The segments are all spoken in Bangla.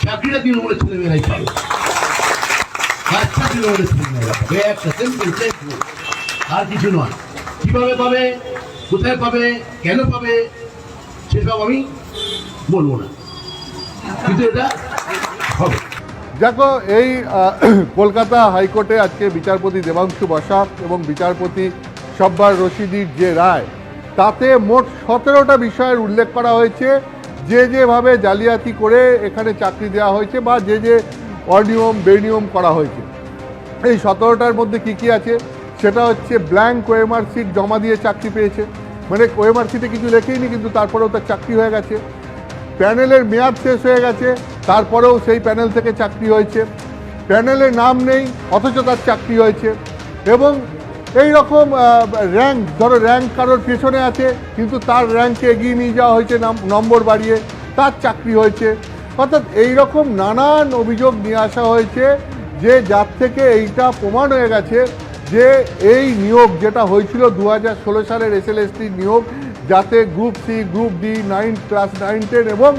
চাকরিটা তৃণমূলের ছেলেমেয়েরাই পাবে, আচ্ছা তৃণমূলের ছেলেমেয়েরা পাবে, একটা সিম্পল আর কিছু নয়। কিভাবে পাবে, কোথায় পাবে, কেন পাবে সেসব আমি বলবো না, কিন্তু এটা হবে। দেখো, এই কলকাতা হাইকোর্টে আজকে বিচারপতি দেবাংশু বসাক এবং বিচারপতি সব্বার রশিদির যে রায়, তাতে মোট 17টা বিষয়ের উল্লেখ করা হয়েছে, যেভাবে জালিয়াতি করে এখানে চাকরি দেওয়া হয়েছে বা যে অনিয়ম বেনিয়ম করা হয়েছে। এই 17টার মধ্যে কি আছে সেটা হচ্ছে ব্ল্যাঙ্ক ওএমআর সিট জমা দিয়ে চাকরি পেয়েছে, মানে ওএমআর সিটে কিছু লেখেইনি কিন্তু তারপরেও তার চাকরি হয়ে গেছে। প্যানেলের মেয়াদ শেষ হয়ে গেছে, তারপরেও সেই প্যানেল থেকে চাকরি হয়েছে। প্যানেলে নাম নেই অথচ তার চাকরি হয়েছে। এবং এই রকম র্যাঙ্ক, ধরো র্যাঙ্ক কারোর পেছনে আছে কিন্তু তার র্যাঙ্ককে এগিয়ে নিয়ে যাওয়া হয়েছে নম্বর বাড়িয়ে, তার চাকরি হয়েছে। অর্থাৎ এই রকম নানান অভিযোগ নিয়ে আসা হয়েছে, যার থেকে এইটা প্রমাণ হয়ে গেছে যে এই নিয়োগ যেটা হয়েছিল 2016 সালের SLST নিয়োগ, যাতে group C, group D, class 9-10 এবং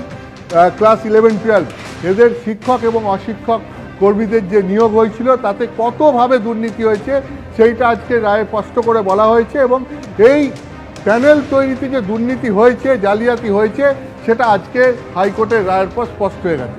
ক্লাস 11-12 এদের শিক্ষক এবং অশিক্ষক কর্মীদের যে নিয়োগ হয়েছিল তাতে কতভাবে দুর্নীতি হয়েছে সেইটা আজকে রায়ে স্পষ্ট করে বলা হয়েছে। এবং এই প্যানেল তৈরিতে যে দুর্নীতি হয়েছে, জালিয়াতি হয়েছে, সেটা আজকে হাইকোর্টের রায়ের পর স্পষ্ট হয়ে গেছে।